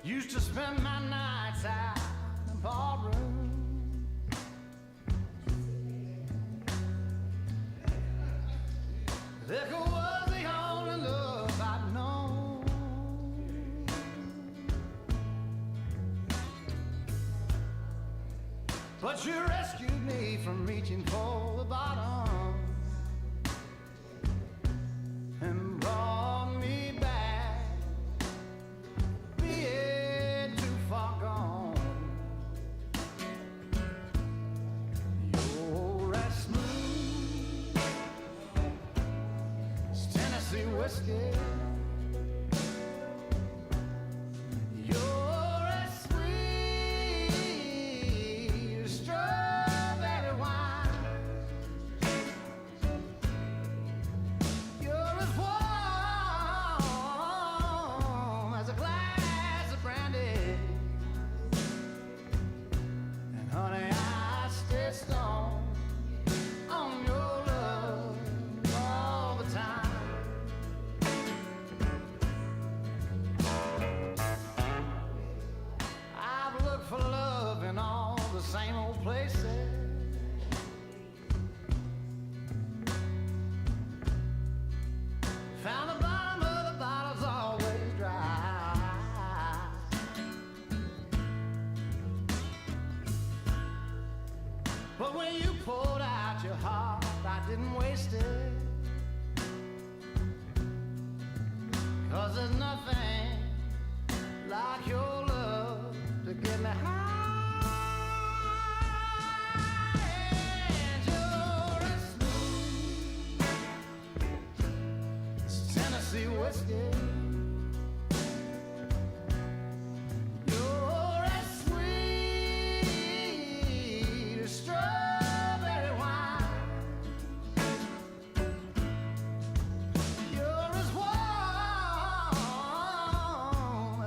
Used to spend my nights out in the ballroom. Liquor was the only love I'd known. But you rescued me from reaching for the bottom and brought me back, being too far gone. You're as smooth as Tennessee whiskey. You're as sweet as strawberry wine. You're as warm as a glass of brandy. And honey, I stay stoned on your love all the time. I've looked for love in all the same old places. Found the bottom of the bottle's always dry. But when you poured out your heart, I didn't waste it. 'Cause there's nothing like your love to get me high. And you're as smooth as Tennessee whiskey. You're as sweet as strawberry wine. You're as warm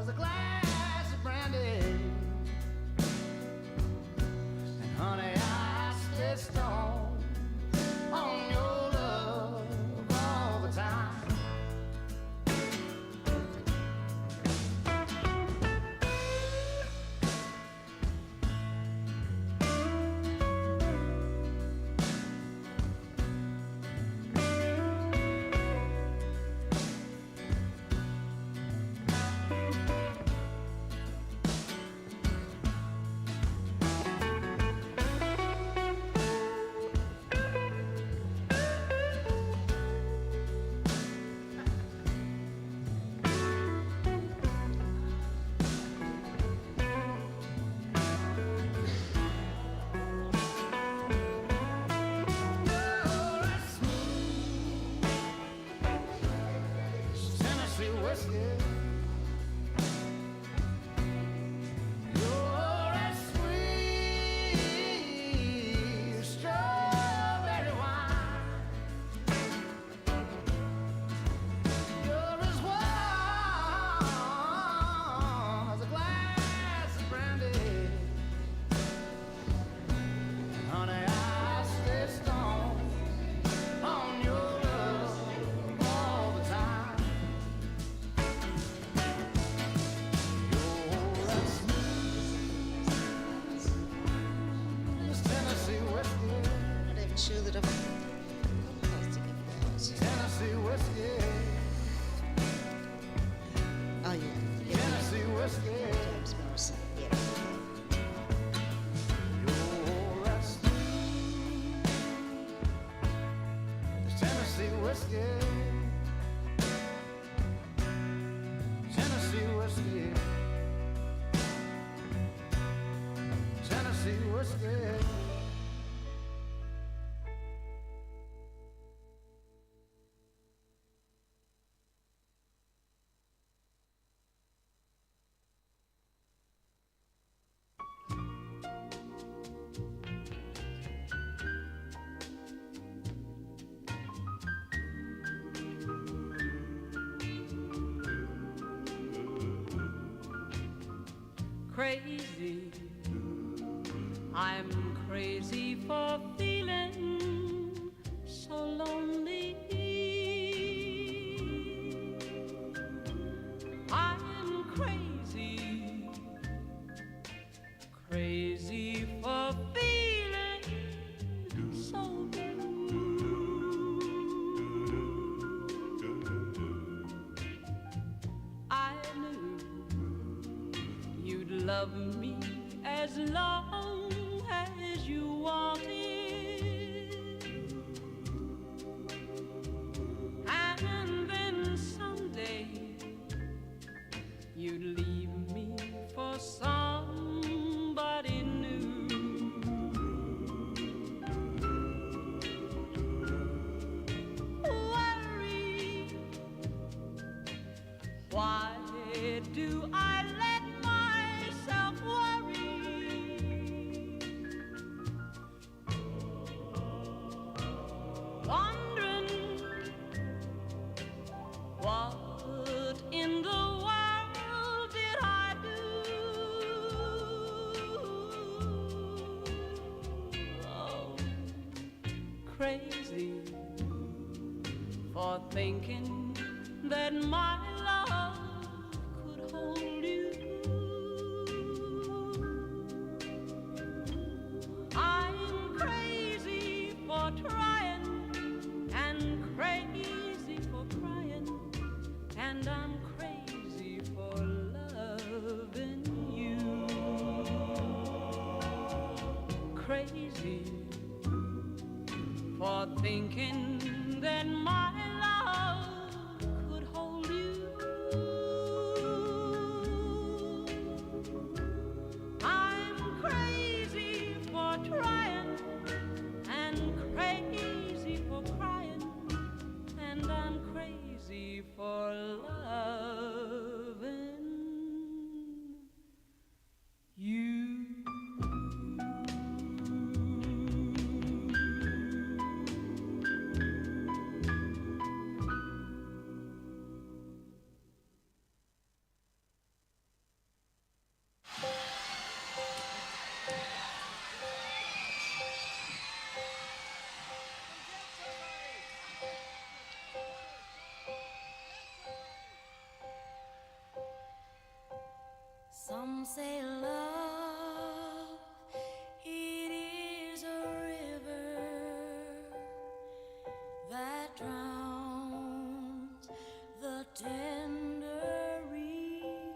as a glass of brandy. crazy. I'm crazy for feeling so lonely. I'm crazy, crazy for feeling so blue. I knew you'd love me as long as you wanted, and then someday you'd leave me for somebody new. Worry, why do I let myself worry? Wondering what in the world did I do? Oh, crazy for thinking that my love could hold you. I'm crazy for trying and crazy for crying, and I'm crazy for loving you. Crazy for thinking that my love could hold you. I'm crazy for trying and crazy for crying, and I'm crazy for loving you. Some say love, it is a river that drowns the tender reed.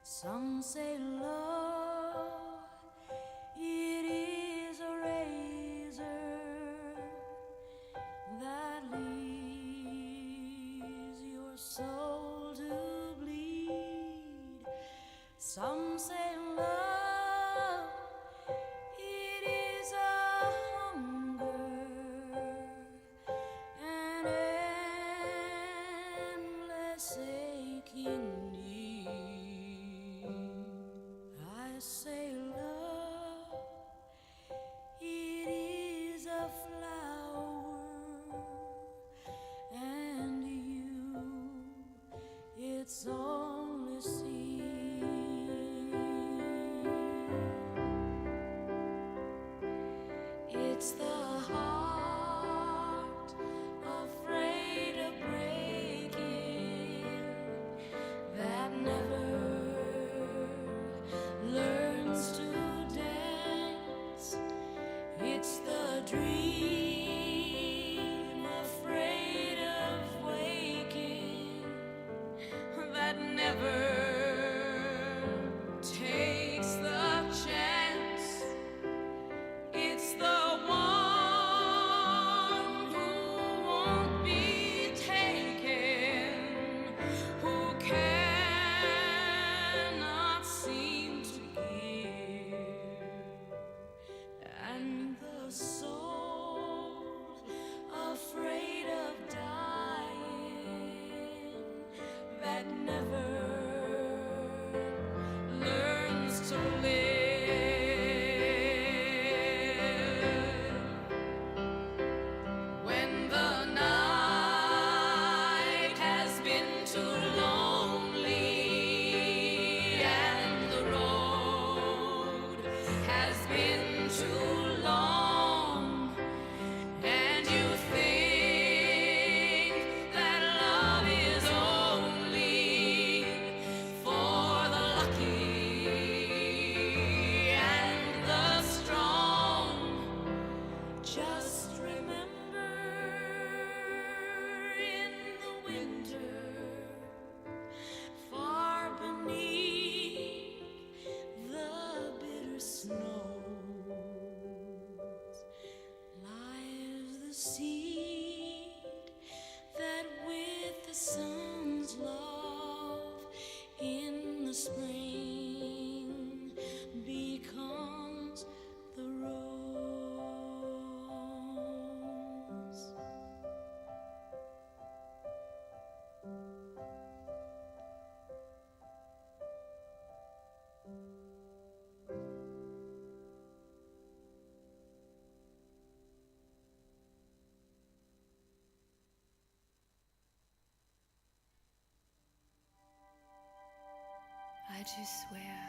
Some say love, it is a razor that leaves your soul to bleed. Some say love, it is a hunger, an endless aching need. I say love, it is a flower, and you, it's only seed. It's the heart afraid of breaking that never learns to dance. It's the dream afraid of waking that never takes the chance. It's the one who won't be taken, who cannot seem to give, and the soul I just swear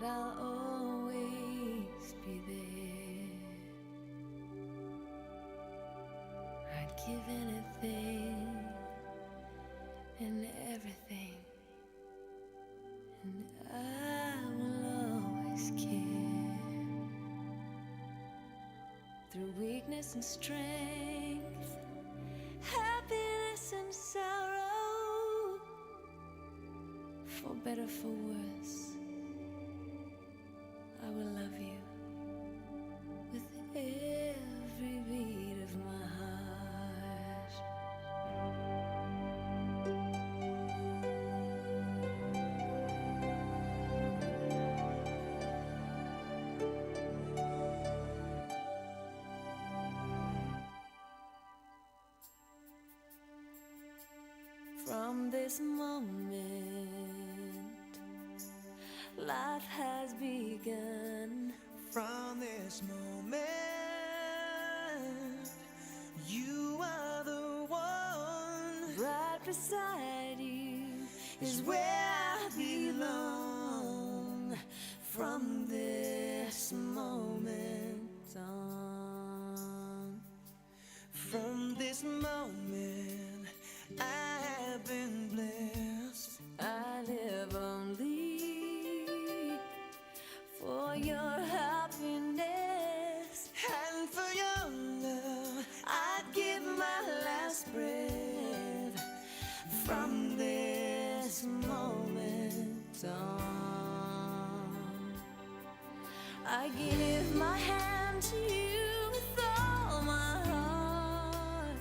that I'll always be there. I'd give anything and everything, and I will always care. Through weakness and strength, happiness and sorrow, for better, for worse, I will love you with every beat of my heart. From this moment, life has begun. From this moment, you are the one. Right beside you Is where I belong. from this moment on. From this moment, I have been blessed. I live only for your happiness, And for your love, I'd give my last breath. From this moment on, I give my hand to you with all my heart.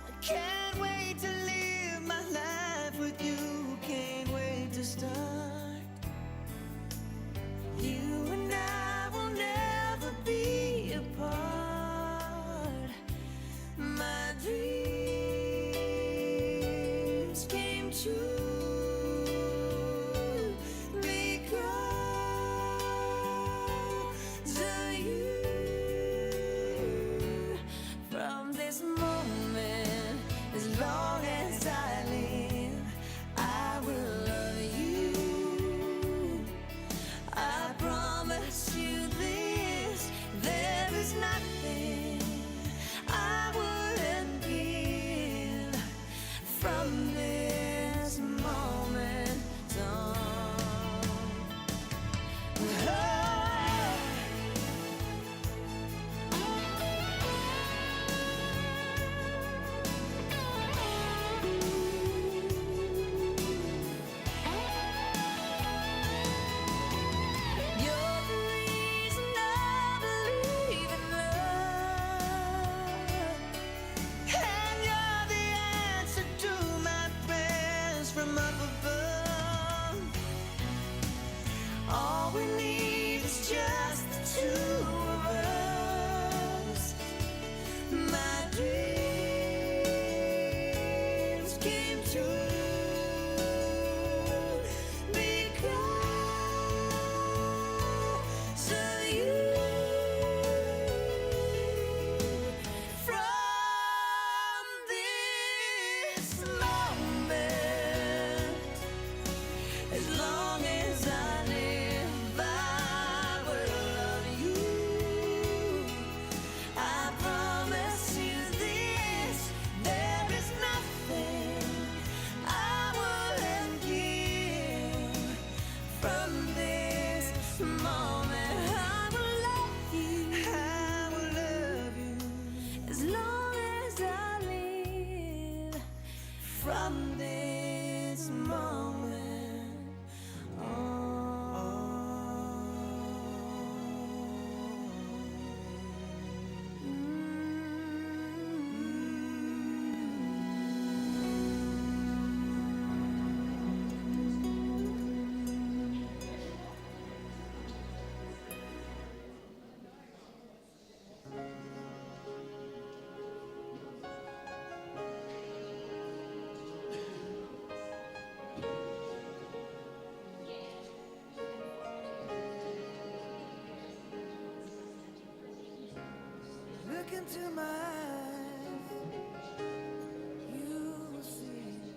I can't wait to live my life with you. Can't wait to start. You and I will never be apart. My dreams came true because of you. From this moment, as long as I live, I will love you. I promise you this, there is nothing I wouldn't give. From this moment on, you're the reason I believe in love. And you're the answer to my prayers from up above. All we need is just the two of us. My dreams came true because of you. From this moment, as long as I live, I will love you. I promise you this, there is nothing I wouldn't give. From this moment, I will love you I will love you. as long as I live. From this moment Look into my eyes, you will see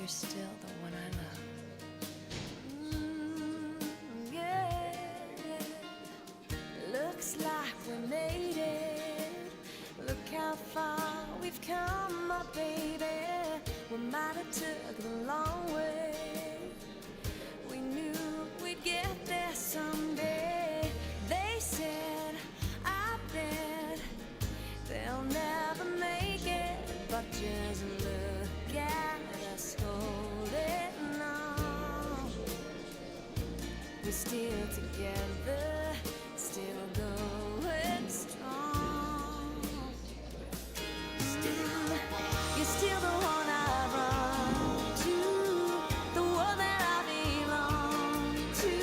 you're still the one I love. Yeah. Looks like we made it. Look how far we've come, my baby. We might have took the long way. We knew we'd get there someday. They said, I bet they'll never make it, but just look at us holding on. We're still together, still going strong. You're still the one I run to, the one that I belong to.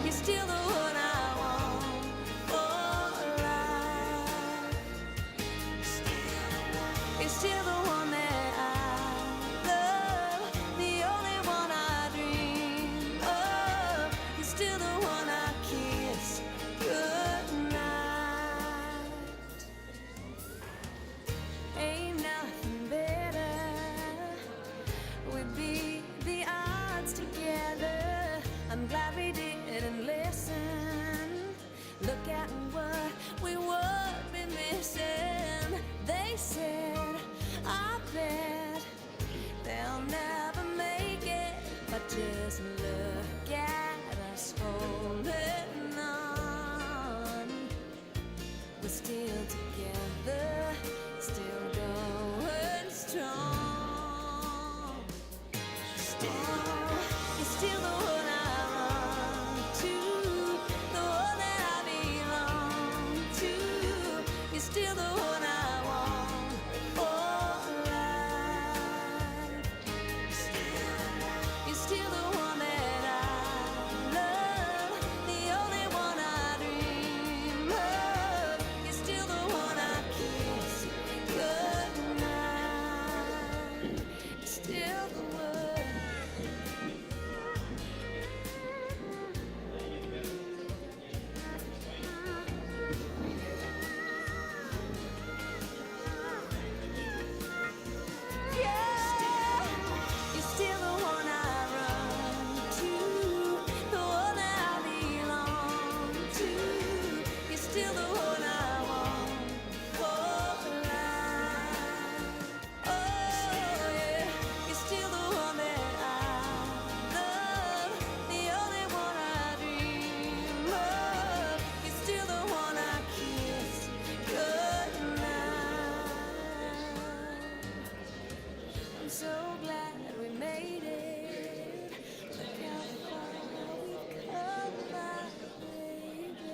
You're still the one I want for life. You're still the one that I love, the only one I dream of. You're still the one I kiss goodnight. Ain't nothing better. We beat the odds together. I'm glad we didn't listen. Look at what we would be missing. They said, I bet they'll never make it, but just look at us holding on. We're still together, still going strong. You're still the one I run to, the one that I belong to. You're still the one I want for life. You're still the one that I love, the only one I dream of. You're still the one I kiss goodnight. You're still the one. Yeah, you're still the one I run to, the one that I belong to. You're still the one I want for life. Oh yeah, you're still the one that I love, the only one I dream of. You're still the one I kiss goodnight. I'm so glad we made it. Look how far we've come, my baby.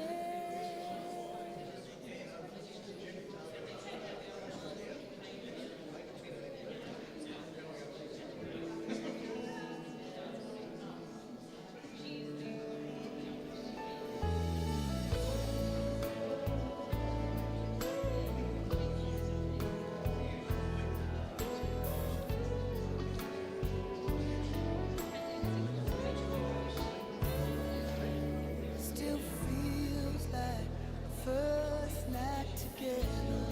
Still feels like our first night together.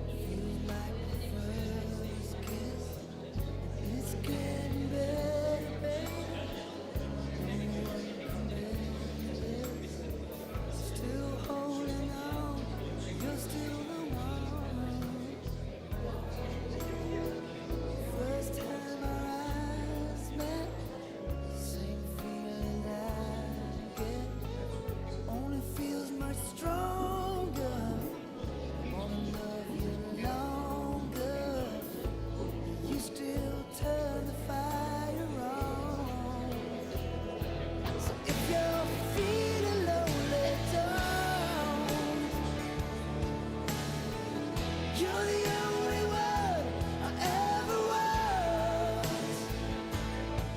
Feels like the first kiss. It's getting better, baby. No one compares. Still holding on. You're still the one. First time our eyes met. Same feeling I get, only feels much stronger. Wanna love you longer. You still turn the fire on. So if you're feeling lonely, don't. You're the only one I ever was.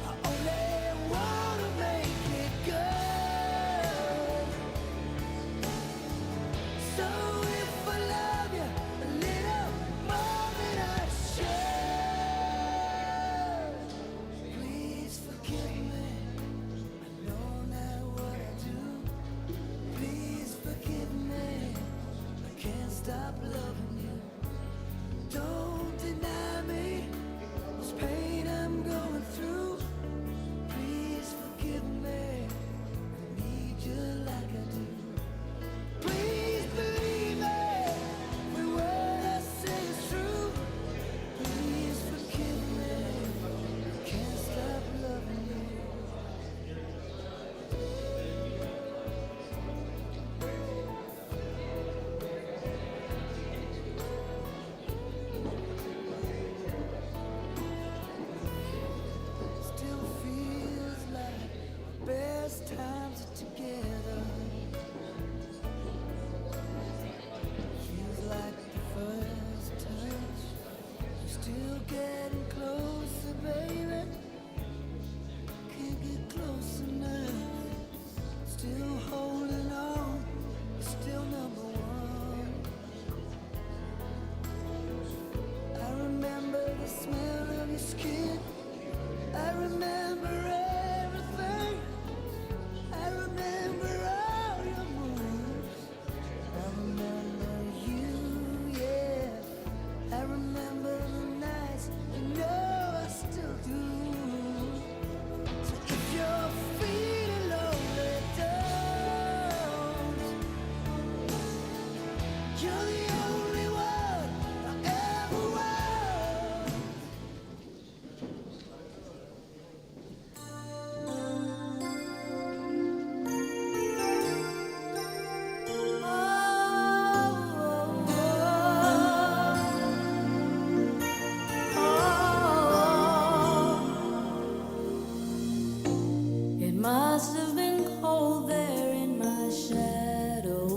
I only wanna make it good. So if I love you a little more than I should, please forgive me. I know not what I do. Please forgive me. I can't stop loving you. Don't deny. We're getting closer, baby. Can't get close enough. Still holding on, still number one. I remember the smell of your skin. I remember everything. I remember all your moves. I remember you, yeah. I remember the nights, you know I still do. So if you're feeling lonely, don't. You're the only one I ever want. It must have been cold there in my shadow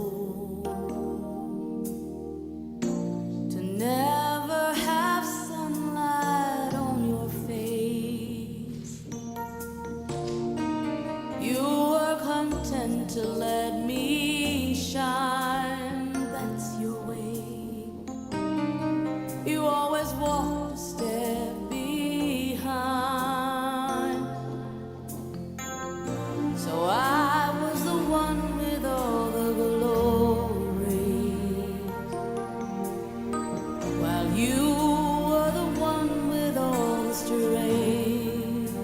to never have sunlight on your face. You were content to let me shine, that's your way. You always walked a step behind. So I was the one with all the glory, while you were the one with all the strength.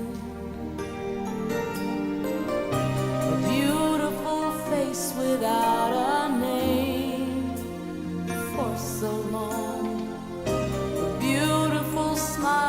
A beautiful face without a name for so long. A beautiful smile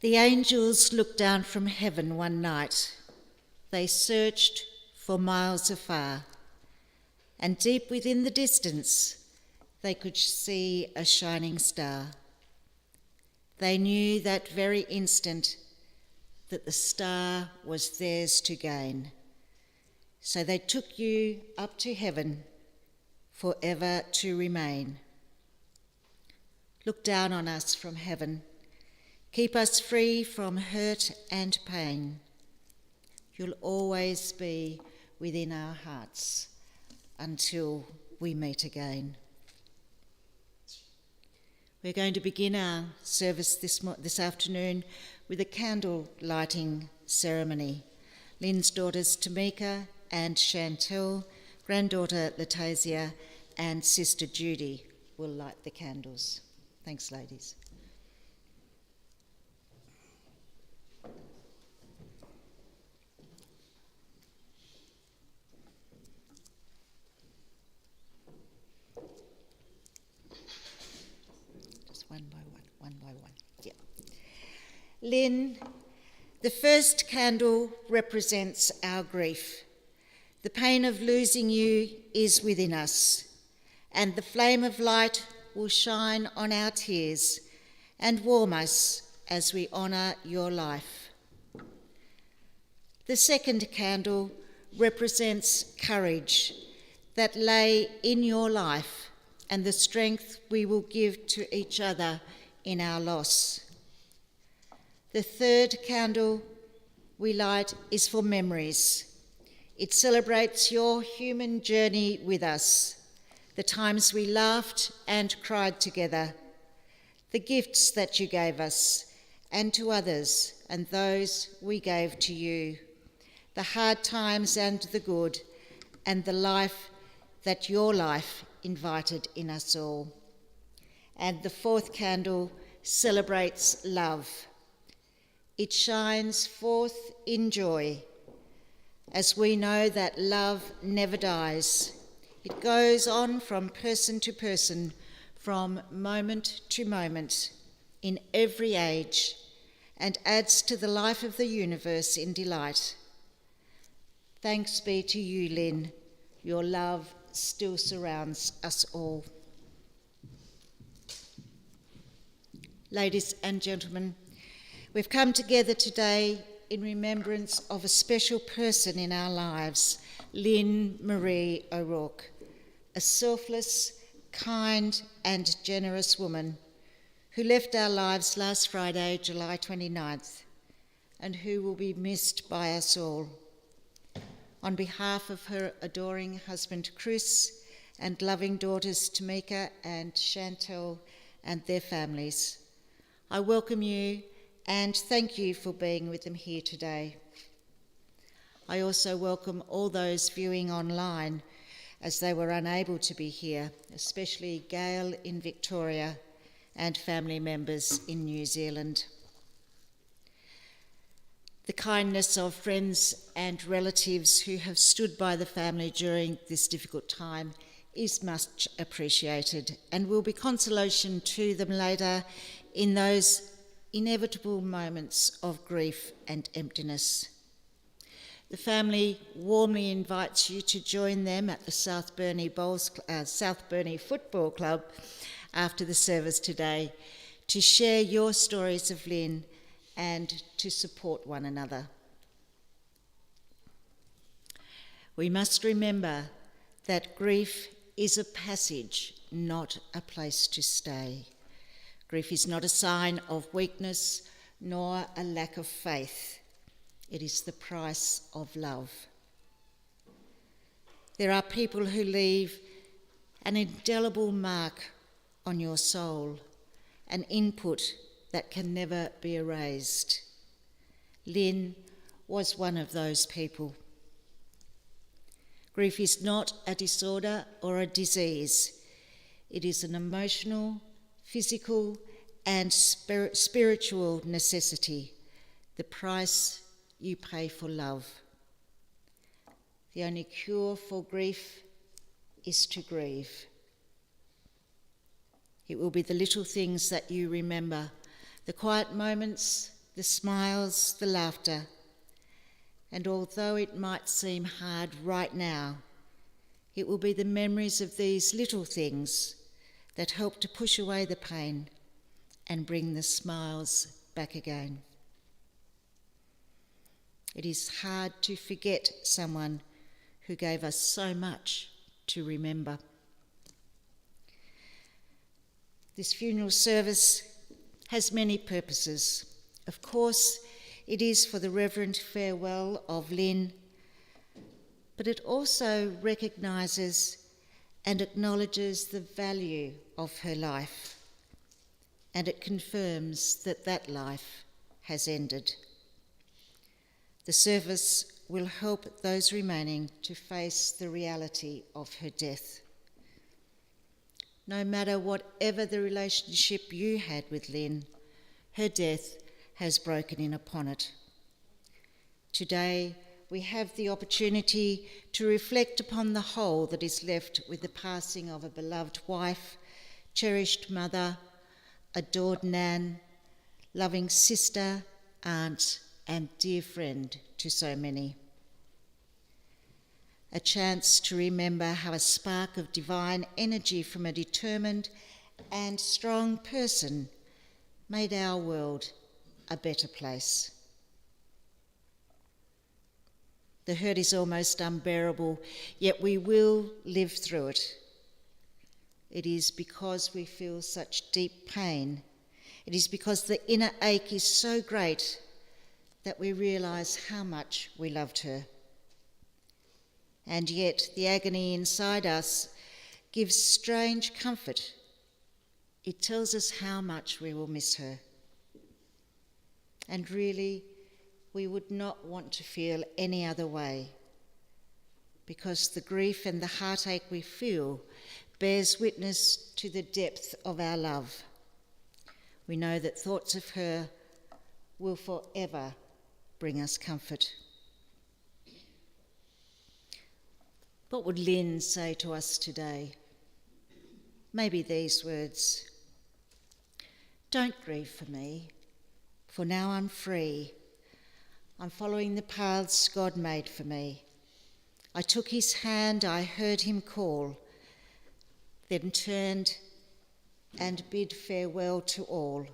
The angels looked down from heaven one night. They searched for miles afar, and deep within the distance, they could see a shining star. They knew that very instant that the star was theirs to gain. So they took you up to heaven, forever to remain. Look down on us from heaven. Keep us free from hurt and pain. You'll always be within our hearts until we meet again. We're going to begin our service this afternoon with a candle lighting ceremony. Lynn's daughters Tamika and Chantel, granddaughter Latasia, and sister Judy will light the candles. Thanks, ladies. One by one. Yeah. Lynn, the first candle represents our grief. The pain of losing you is within us, and the flame of light will shine on our tears and warm us as we honour your life. The second candle represents courage that lay in your life and the strength we will give to each other in our loss. The third candle we light is for memories. It celebrates your human journey with us, the times we laughed and cried together, the gifts that you gave us and to others and those we gave to you, the hard times and the good, and the life that your life invited in us all. And the fourth candle celebrates love. It shines forth in joy, as we know that love never dies. It goes on from person to person, from moment to moment, in every age, and adds to the life of the universe in delight. Thanks be to you, Lynn. Your love still surrounds us all. Ladies and gentlemen, we've come together today in remembrance of a special person in our lives, Lynn Marie O'Rourke, a selfless, kind and generous woman who left our lives last Friday, July 29th, and who will be missed by us all. On behalf of her adoring husband Chris and loving daughters Tamika and Chantel and their families, I welcome you and thank you for being with them here today. I also welcome all those viewing online as they were unable to be here, especially Gail in Victoria and family members in New Zealand. The kindness of friends and relatives who have stood by the family during this difficult time is much appreciated and will be consolation to them later in those inevitable moments of grief and emptiness. The family warmly invites you to join them at the South Burnie Football Club after the service today to share your stories of Lynn and to support one another. We must remember that grief is a passage, not a place to stay. Grief is not a sign of weakness nor a lack of faith. It is the price of love. There are people who leave an indelible mark on your soul, an input that can never be erased. Lynn was one of those people. Grief is not a disorder or a disease. It is an emotional, physical, and spiritual necessity, the price you pay for love. The only cure for grief is to grieve. It will be the little things that you remember, the quiet moments, the smiles, the laughter, and although it might seem hard right now, it will be the memories of these little things that help to push away the pain and bring the smiles back again. It is hard to forget someone who gave us so much to remember. This funeral service has many purposes. Of course, it is for the reverent farewell of Lynn, but it also recognises and acknowledges the value of her life, and it confirms that that life has ended. The service will help those remaining to face the reality of her death. No matter whatever the relationship you had with Lynn, her death has broken in upon it. Today, we have the opportunity to reflect upon the hole that is left with the passing of a beloved wife, cherished mother, adored nan, loving sister, aunt, and dear friend to so many. A chance to remember how a spark of divine energy from a determined and strong person made our world a better place. The hurt is almost unbearable, yet we will live through it. It is because we feel such deep pain. It is because the inner ache is so great that we realise how much we loved her. And yet the agony inside us gives strange comfort. It tells us how much we will miss her. And really, we would not want to feel any other way, because the grief and the heartache we feel bears witness to the depth of our love. We know that thoughts of her will forever bring us comfort. What would Lynn say to us today? Maybe these words: "Don't grieve for me, for now I'm free. I'm following the paths God made for me. I took his hand, I heard him call, then turned and bid farewell to all.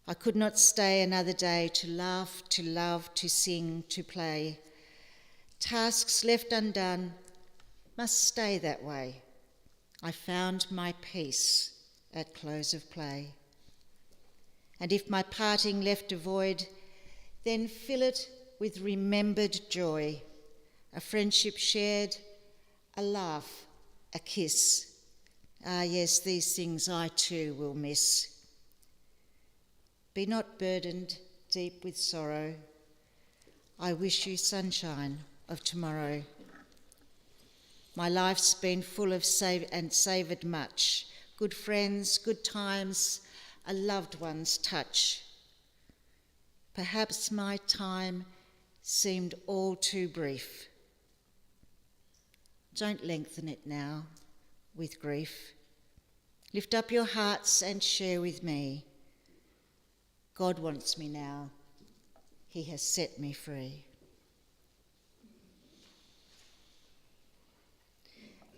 I could not stay another day to laugh, to love, to sing, to play. Tasks left undone must stay that way. I found my peace at close of play. And if my parting left a void, then fill it with remembered joy, a friendship shared, a laugh, a kiss. Ah, yes, these things I too will miss. Be not burdened deep with sorrow. I wish you sunshine of tomorrow. My life's been full of savoured much, good friends, good times, a loved one's touch. Perhaps my time seemed all too brief. Don't lengthen it now with grief. Lift up your hearts and share with me. God wants me now. He has set me free."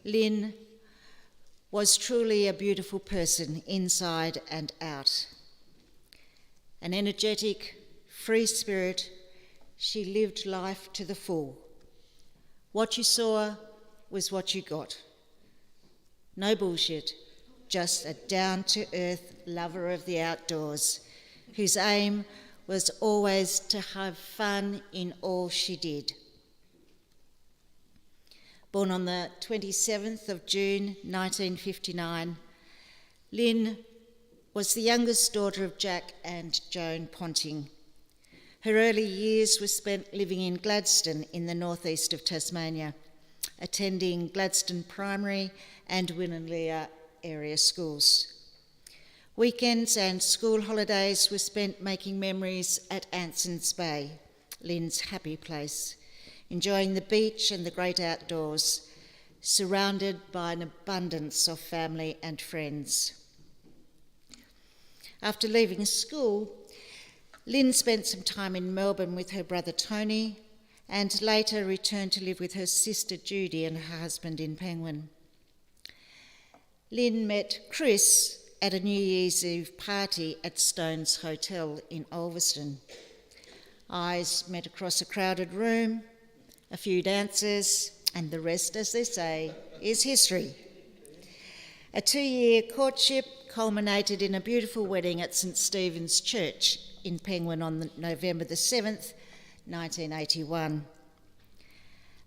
Lynn was truly a beautiful person inside and out. An energetic, free spirit, she lived life to the full. What you saw was what you got. No bullshit, just a down-to-earth lover of the outdoors, whose aim was always to have fun in all she did. Born on the 27th of June 1959, Lynn was the youngest daughter of Jack and Joan Ponting. Her early years were spent living in Gladstone in the northeast of Tasmania, attending Gladstone Primary and Winnaleah area schools. Weekends and school holidays were spent making memories at Anson's Bay, Lynn's happy place, enjoying the beach and the great outdoors, surrounded by an abundance of family and friends. After leaving school, Lynn spent some time in Melbourne with her brother Tony and later returned to live with her sister Judy and her husband in Penguin. Lynn met Chris at a New Year's Eve party at Stone's Hotel in Ulverston. Eyes met across a crowded room, a few dances, and the rest, as they say, is history. A 2-year courtship culminated in a beautiful wedding at St Stephen's Church in Penguin on November the 7th, 1981.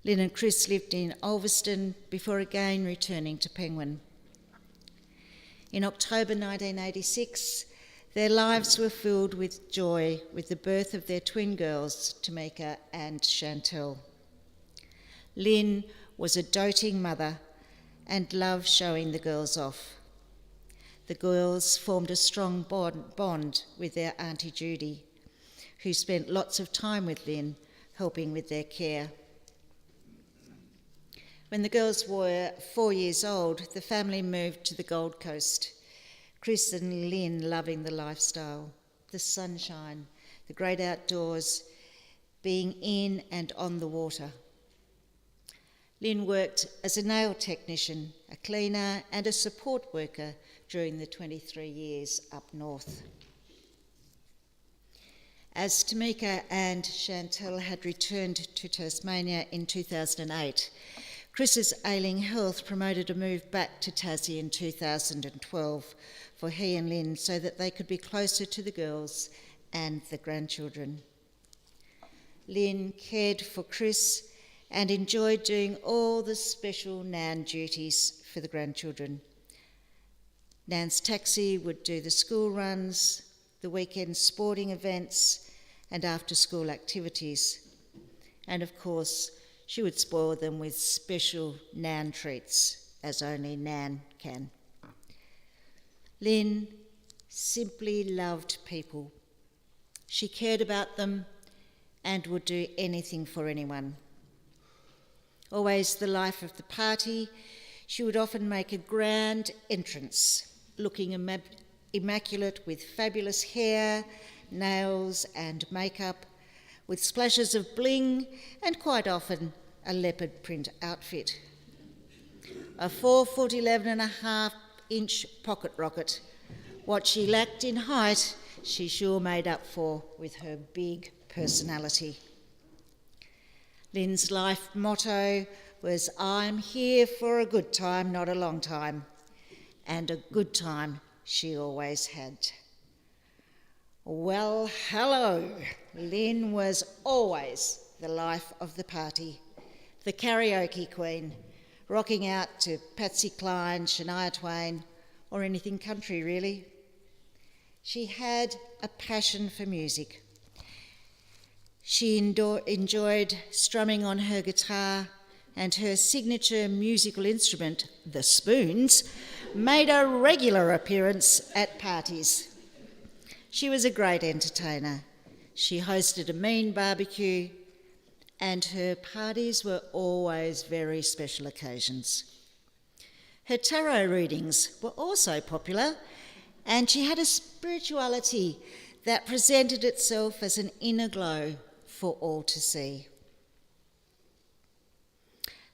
Lynn and Chris lived in Ulverston before again returning to Penguin. In October 1986, their lives were filled with joy with the birth of their twin girls, Tamika and Chantel. Lynn was a doting mother and loved showing the girls off. The girls formed a strong bond with their Auntie Judy, who spent lots of time with Lynn, helping with their care. When the girls were 4 years old, the family moved to the Gold Coast. Chris and Lynn loving the lifestyle, the sunshine, the great outdoors, being in and on the water. Lynn worked as a nail technician, a cleaner and a support worker during the 23 years up north. As Tamika and Chantel had returned to Tasmania in 2008, Chris's ailing health promoted a move back to Tassie in 2012 for he and Lynn so that they could be closer to the girls and the grandchildren. Lynn cared for Chris and enjoyed doing all the special Nan duties for the grandchildren. Nan's taxi would do the school runs, the weekend sporting events, and after-school activities. And of course, she would spoil them with special Nan treats, as only Nan can. Lynn simply loved people. She cared about them and would do anything for anyone. Always the life of the party, she would often make a grand entrance, looking immaculate with fabulous hair, nails and makeup, with splashes of bling and quite often a leopard print outfit. A 4'11.5" pocket rocket. What she lacked in height, she sure made up for with her big personality. Lynn's life motto was, "I'm here for a good time, not a long time." And a good time she always had. Well, hello. Lynn was always the life of the party, the karaoke queen, rocking out to Patsy Cline, Shania Twain, or anything country really. She had a passion for music. She enjoyed strumming on her guitar, and her signature musical instrument, the spoons, made a regular appearance at parties. She was a great entertainer. She hosted a mean barbecue, and her parties were always very special occasions. Her tarot readings were also popular, and she had a spirituality that presented itself as an inner glow for all to see.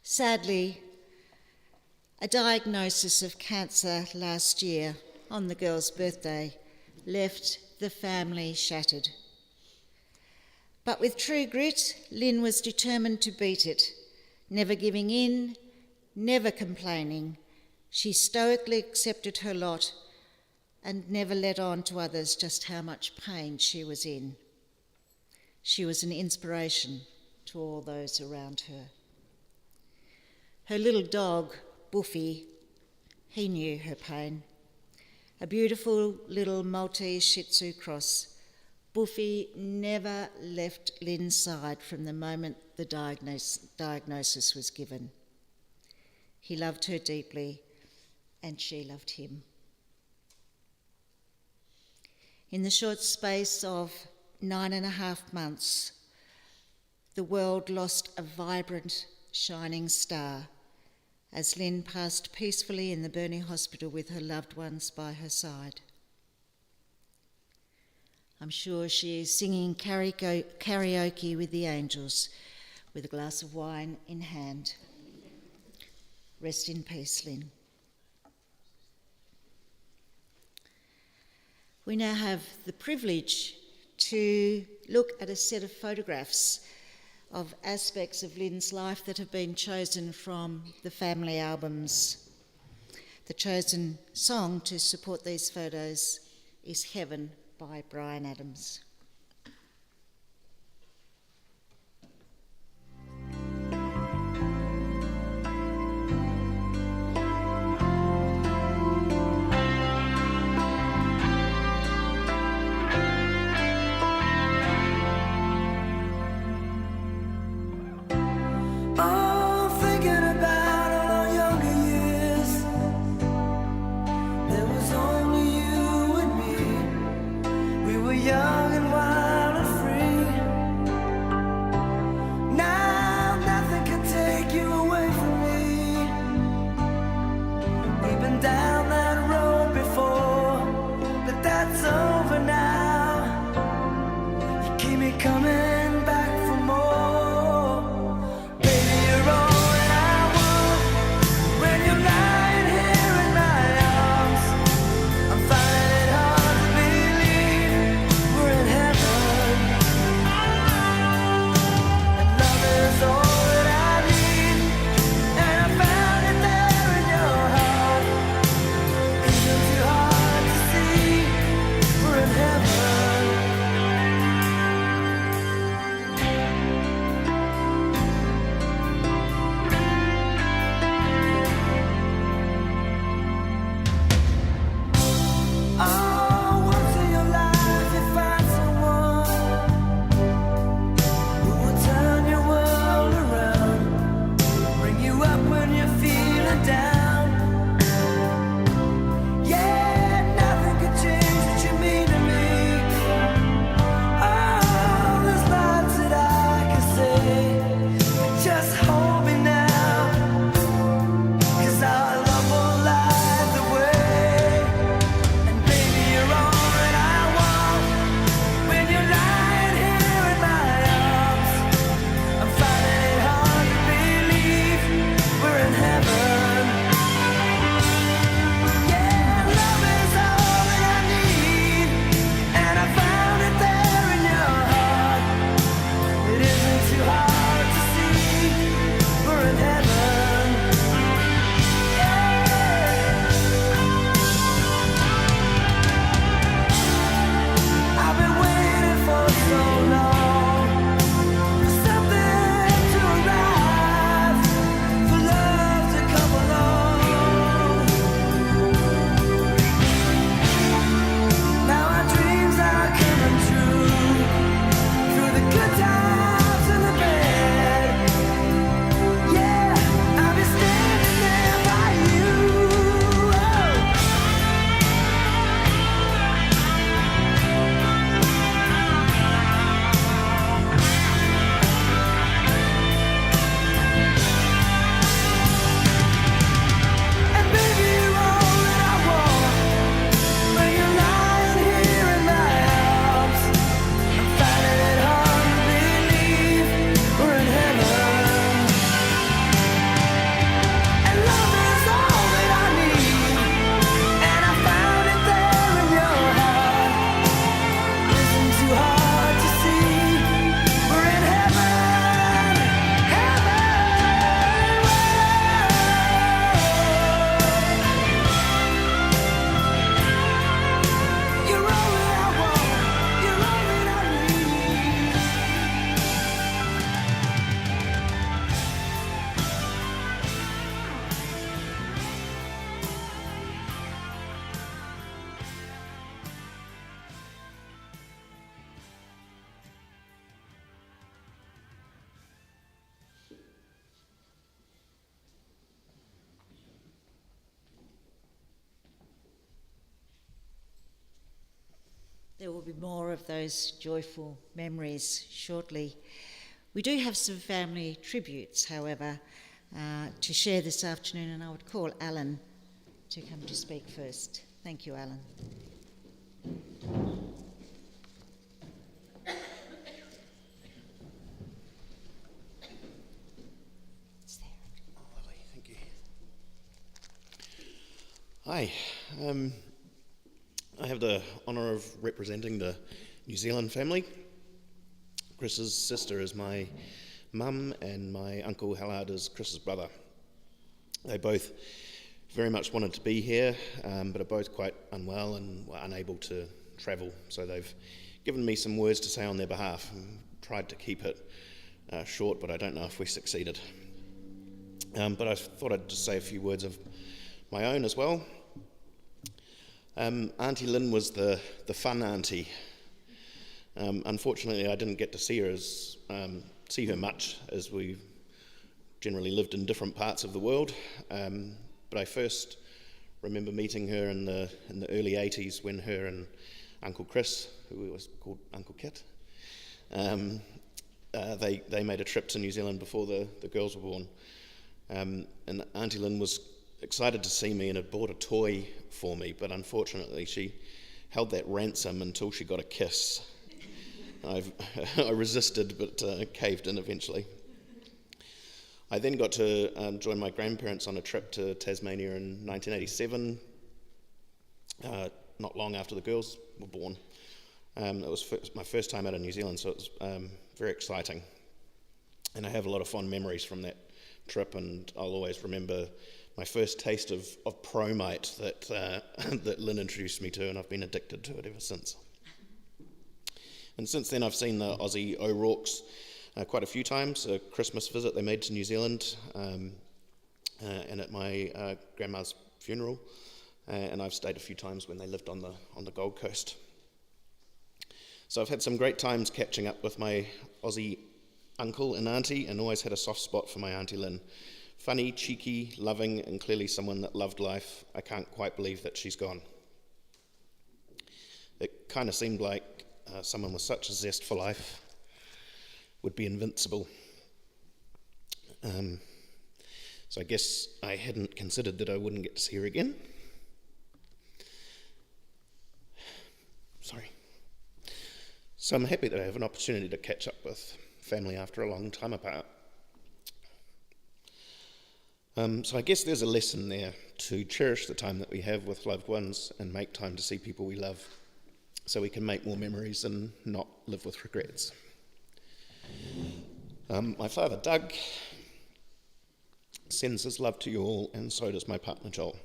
Sadly, a diagnosis of cancer last year on the girl's birthday left the family shattered. But with true grit, Lynn was determined to beat it, never giving in, never complaining. She stoically accepted her lot and never let on to others just how much pain she was in. She was an inspiration to all those around her. Her little dog, Buffy, he knew her pain. A beautiful little Maltese Shih Tzu cross, Buffy never left Lynn's side from the moment the diagnosis was given. He loved her deeply, and she loved him. In the short space of 9.5 months, the world lost a vibrant, shining star as Lynn passed peacefully in the Burnie Hospital with her loved ones by her side. I'm sure she is singing karaoke with the angels with a glass of wine in hand. Rest in peace, Lynn. We now have the privilege to look at a set of photographs of aspects of Lynn's life that have been chosen from the family albums. The chosen song to support these photos is Heaven by Bryan Adams. Oh, thinking about all our younger years, there was only you and me. We were young and wild and free. Now nothing can take you away from me. We've been down that road before, but that's over now. You keep me coming back for more. Baby, you're all that I want. When you're lying here in my arms, I'm finding it hard to believe we're in heaven. And love is all that I need, and I found it there in your heart. Isn't too hard to see we're in heaven. Oh, once in your life you find someone who will turn your world around, bring you up when you're feeling down. Yeah, nothing could change what you mean to me. Oh, there's lots that I can say, but just hold me now, 'cause our love won't light the way. And baby, you're all that I want. When you're lying here in my arms, I'm finding it hard to believe we're in heaven. Yeah, love is all that I need, and I found it there in your heart. It isn't too hard to see we're in heaven. I've been waiting for so long for something to arrive, for love to come along. Now our dreams are coming true, through the good times and the bad. Yeah, I'll be standing there by you. And baby, you're all that I want. When you're lying here in my arms, I'm finding it hard to believe we're in heaven. And love is all that I need, and I found it there in your heart. Isn't too hard to see we're in heaven. You're all that I want. You're all that I need. There will be more of those joyful memories shortly. We do have some family tributes, however, to share this afternoon, and I would call Alan to come to speak first. Thank you, Alan. Hi, I have the honour of representing the New Zealand family. Chris's sister is my mum and my uncle Hallard is Chris's brother. They both very much wanted to be here, but are both quite unwell and were unable to travel, so they've given me some words to say on their behalf and tried to keep it short, but I don't know if we succeeded. But I thought I'd just say a few words of my own as well. Auntie Lynn was the fun auntie. Unfortunately, I didn't get to see her much, as we generally lived in different parts of the world. But I first remember meeting her in the early 80s when her and Uncle Chris, who was called Uncle Kit, they made a trip to New Zealand before the girls were born. And Auntie Lynn was excited to see me and had bought a toy for me, but unfortunately she held that ransom until she got a kiss. I resisted, but caved in eventually. I then got to join my grandparents on a trip to Tasmania in 1987, not long after the girls were born. It was my first time out of New Zealand, so it was very exciting. And I have a lot of fond memories from that trip, and I'll always remember my first taste of Promite that Lynn introduced me to, and I've been addicted to it ever since. And since then I've seen the Aussie O'Rourkes quite a few times. A Christmas visit they made to New Zealand, and at my grandma's funeral, and I've stayed a few times when they lived on the Gold Coast. So I've had some great times catching up with my Aussie uncle and auntie, and always had a soft spot for my Auntie Lynn. Funny, cheeky, loving, and clearly someone that loved life. I can't quite believe that she's gone. It kind of seemed like someone with such a zest for life would be invincible. So I guess I hadn't considered that I wouldn't get to see her again. Sorry. So I'm happy that I have an opportunity to catch up with family after a long time apart. So I guess there's a lesson there to cherish the time that we have with loved ones and make time to see people we love, so we can make more memories and not live with regrets. My father, Doug, sends his love to you all, and so does my partner, Joel.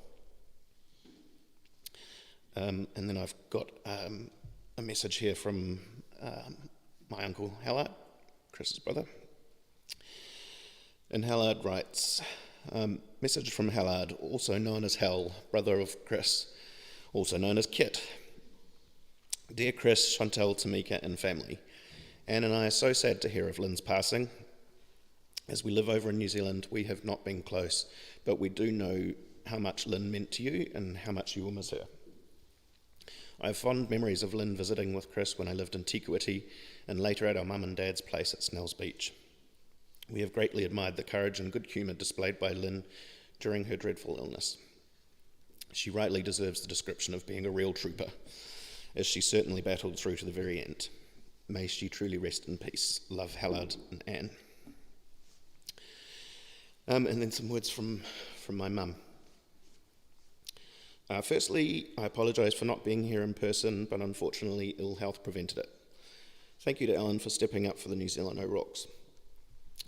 And then I've got a message here from my uncle, Hallard, Chris's brother. And Hallard writes, message from Hallard, also known as Hal, brother of Chris, also known as Kit. Dear Chris, Chantel, Tamika, and family, Anne and I are so sad to hear of Lynn's passing. As we live over in New Zealand, we have not been close, but we do know how much Lynn meant to you and how much you will miss her. I have fond memories of Lynn visiting with Chris when I lived in Tikawiti and later at our mum and dad's place at Snells Beach. We have greatly admired the courage and good humour displayed by Lynn during her dreadful illness. She rightly deserves the description of being a real trooper, as she certainly battled through to the very end. May she truly rest in peace. Love, Hallard and Anne. And then some words from my mum. Firstly, I apologise for not being here in person, but unfortunately ill health prevented it. Thank you to Ellen for stepping up for the New Zealand O'Rourkes.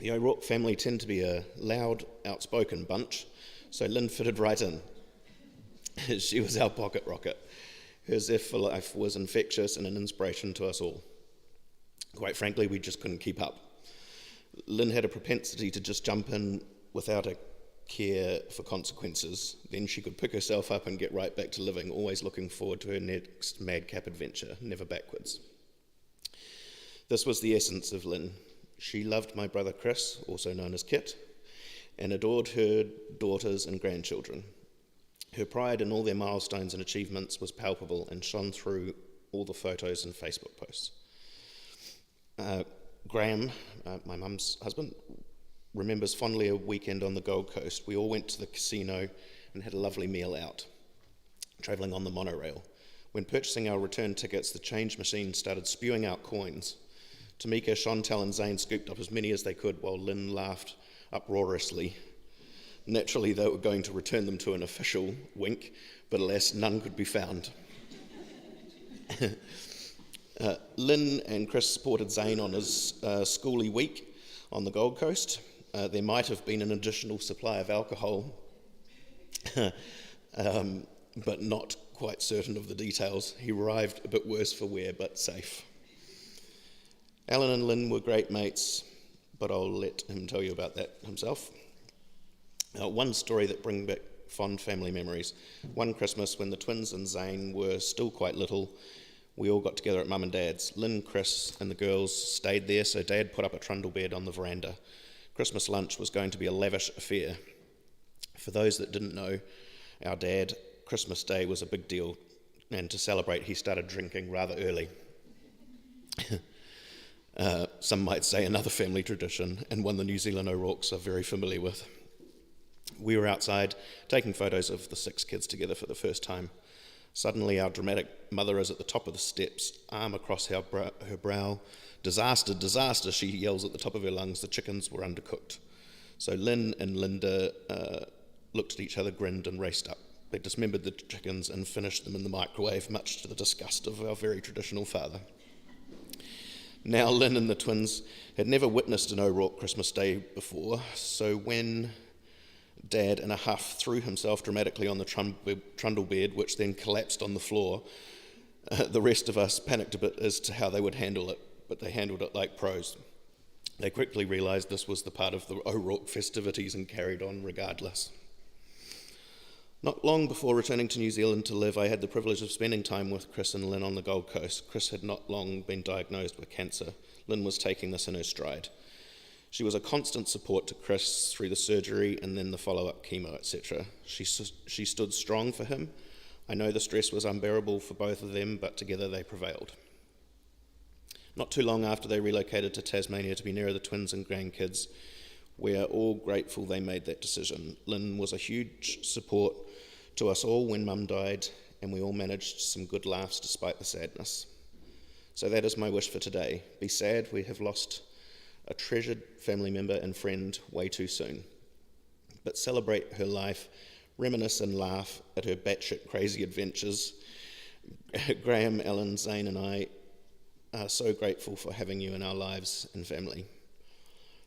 The O'Rourke family tend to be a loud, outspoken bunch, so Lynn fitted right in. She was our pocket rocket. Her zest for life was infectious and an inspiration to us all. Quite frankly, we just couldn't keep up. Lynn had a propensity to just jump in without a care for consequences. Then she could pick herself up and get right back to living, always looking forward to her next madcap adventure, never backwards. This was the essence of Lynn. She loved my brother Chris, also known as Kit, and adored her daughters and grandchildren. Her pride in all their milestones and achievements was palpable and shone through all the photos and Facebook posts. Graham, my mum's husband, remembers fondly a weekend on the Gold Coast. We all went to the casino and had a lovely meal out, travelling on the monorail. When purchasing our return tickets, the change machine started spewing out coins. Tamika, Chantel and Zane scooped up as many as they could while Lynn laughed uproariously. Naturally, they were going to return them to an official wink, but alas, none could be found. Lynn and Chris supported Zane on his schooly week on the Gold Coast. There might have been an additional supply of alcohol, but not quite certain of the details. He arrived a bit worse for wear, but safe. Alan and Lynn were great mates, but I'll let him tell you about that himself. One story that brings back fond family memories. One Christmas, when the twins and Zane were still quite little, we all got together at Mum and Dad's. Lynn, Chris and the girls stayed there, so Dad put up a trundle bed on the veranda. Christmas lunch was going to be a lavish affair. For those that didn't know, our dad, Christmas Day was a big deal, and to celebrate he started drinking rather early. Some might say another family tradition, and one the New Zealand O'Rourkes are very familiar with. We were outside taking photos of the 6 kids together for the first time. Suddenly our dramatic mother is at the top of the steps, arm across her brow. "Disaster, disaster," she yells at the top of her lungs. The chickens were undercooked. So Lynn and Linda looked at each other, grinned and raced up. They dismembered the chickens and finished them in the microwave, much to the disgust of our very traditional father. Now Lynn and the twins had never witnessed an O'Rourke Christmas Day before, so when Dad, in a huff, threw himself dramatically on the trundle bed, which then collapsed on the floor, the rest of us panicked a bit as to how they would handle it, but they handled it like pros. They quickly realised this was the part of the O'Rourke festivities and carried on regardless. Not long before returning to New Zealand to live, I had the privilege of spending time with Chris and Lynn on the Gold Coast. Chris had not long been diagnosed with cancer. Lynn was taking this in her stride. She was a constant support to Chris through the surgery and then the follow-up chemo, etc. She stood strong for him. I know the stress was unbearable for both of them, but together they prevailed. Not too long after they relocated to Tasmania to be nearer the twins and grandkids, we are all grateful they made that decision. Lynn was a huge support to us all when Mum died, and we all managed some good laughs despite the sadness. So that is my wish for today. Be sad we have lost a treasured family member and friend way too soon, but celebrate her life, reminisce and laugh at her batshit crazy adventures. Graham, Alan, Zane and I are so grateful for having you in our lives and family.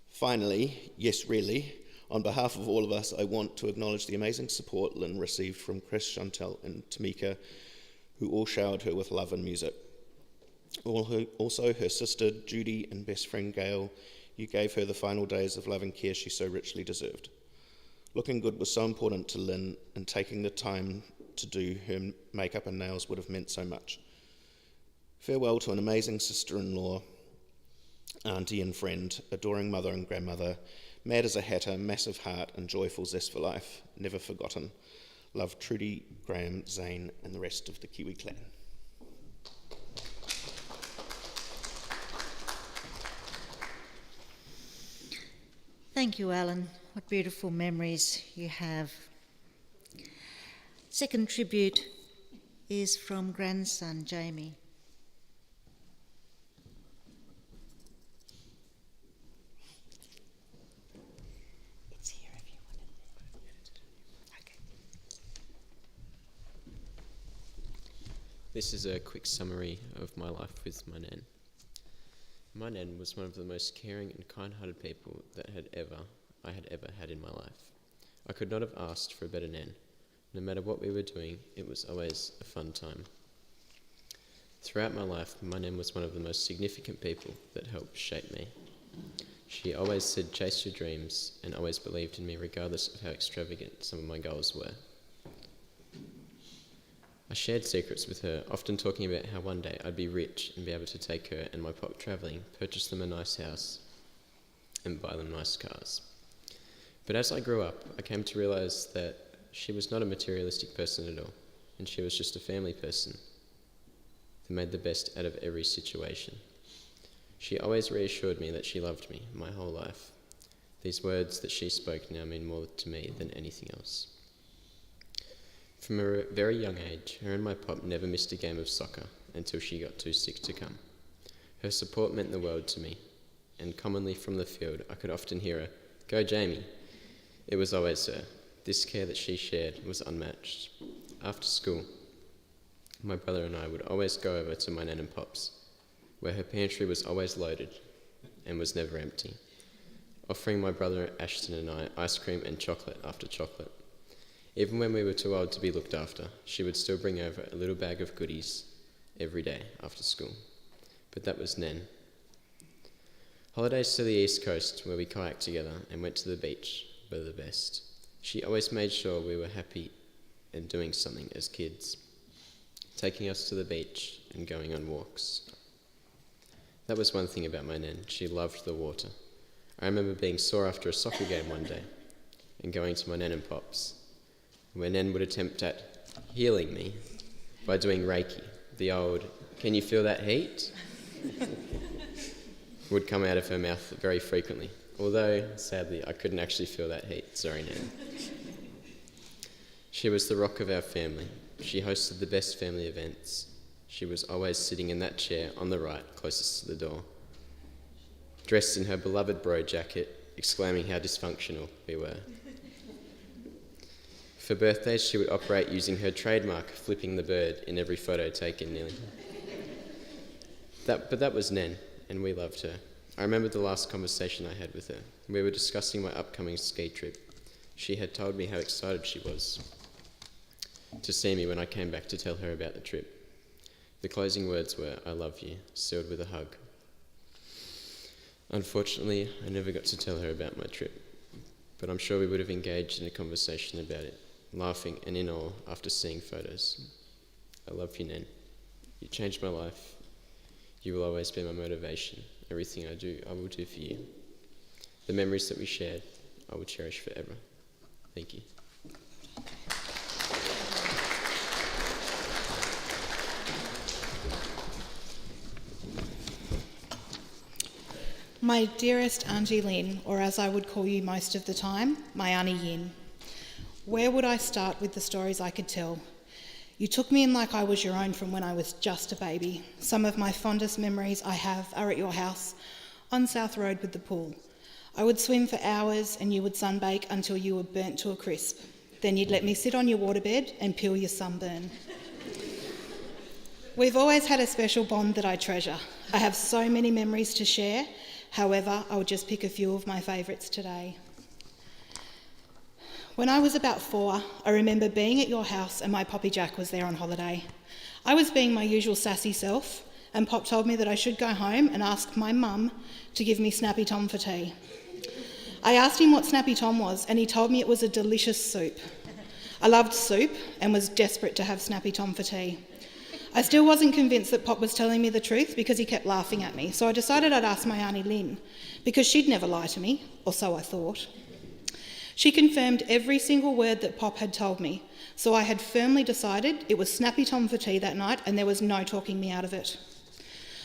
Finally, yes really, on behalf of all of us, I want to acknowledge the amazing support Lynn received from Chris, Chantel and Tamika, who all showered her with love and music. Also her sister Judy and best friend Gail, you gave her the final days of love and care she so richly deserved. Looking good was so important to Lynn, and taking the time to do her makeup and nails would have meant so much. Farewell to an amazing sister-in-law, auntie and friend, adoring mother and grandmother, mad as a hatter, massive heart and joyful zest for life, never forgotten. Love, Trudy, Graham, Zane and the rest of the Kiwi clan. Thank you, Alan. What beautiful memories you have. Second tribute is from grandson Jamie. It's here if you want it. Okay. This is a quick summary of my life with my nan. My nan was one of the most caring and kind-hearted people that I had ever had in my life. I could not have asked for a better nan. No matter what we were doing, it was always a fun time. Throughout my life, my nan was one of the most significant people that helped shape me. She always said, "Chase your dreams," and always believed in me regardless of how extravagant some of my goals were. I shared secrets with her, often talking about how one day I'd be rich and be able to take her and my pop travelling, purchase them a nice house, and buy them nice cars. But as I grew up, I came to realise that she was not a materialistic person at all, and she was just a family person that made the best out of every situation. She always reassured me that she loved me my whole life. These words that she spoke now mean more to me than anything else. From a very young age, her and my pop never missed a game of soccer until she got too sick to come. Her support meant the world to me, and commonly from the field I could often hear her, "Go Jamie," It was always her. This care that she shared was unmatched. After school, my brother and I would always go over to my nan and pop's, where her pantry was always loaded and was never empty, offering my brother Ashton and I ice cream and chocolate after chocolate. Even when we were too old to be looked after, she would still bring over a little bag of goodies every day after school. But that was Nan. Holidays to the East Coast, where we kayaked together and went to the beach, were the best. She always made sure we were happy and doing something as kids, taking us to the beach and going on walks. That was one thing about my Nan. She loved the water. I remember being sore after a soccer game one day and going to my nan and pop's, where Nan would attempt at healing me by doing Reiki. The old, "Can you feel that heat?" would come out of her mouth very frequently, although, sadly, I couldn't actually feel that heat. Sorry, Nan. She was the rock of our family. She hosted the best family events. She was always sitting in that chair on the right, closest to the door, dressed in her beloved bro jacket, exclaiming how dysfunctional we were. For birthdays, she would operate using her trademark, flipping the bird, in every photo taken nearly. But that was Nan, and we loved her. I remember the last conversation I had with her. We were discussing my upcoming ski trip. She had told me how excited she was to see me when I came back to tell her about the trip. The closing words were, "I love you," sealed with a hug. Unfortunately, I never got to tell her about my trip, but I'm sure we would have engaged in a conversation about it, laughing and in awe after seeing photos. I love you, Nan. You changed my life. You will always be my motivation. Everything I do, I will do for you. The memories that we shared, I will cherish forever. Thank you. My dearest Auntie Lynn, or as I would call you most of the time, my Auntie Yin. Where would I start with the stories I could tell? You took me in like I was your own from when I was just a baby. Some of my fondest memories I have are at your house, on South Road with the pool. I would swim for hours and you would sunbake until you were burnt to a crisp. Then you'd let me sit on your waterbed and peel your sunburn. We've always had a special bond that I treasure. I have so many memories to share. However, I will just pick a few of my favourites today. When I was about 4, I remember being at your house and my Poppy Jack was there on holiday. I was being my usual sassy self, and Pop told me that I should go home and ask my mum to give me Snappy Tom for tea. I asked him what Snappy Tom was, and he told me it was a delicious soup. I loved soup and was desperate to have Snappy Tom for tea. I still wasn't convinced that Pop was telling me the truth because he kept laughing at me, so I decided I'd ask my Auntie Lynn, because she'd never lie to me, or so I thought. She confirmed every single word that Pop had told me, so I had firmly decided it was Snappy Tom for tea that night and there was no talking me out of it.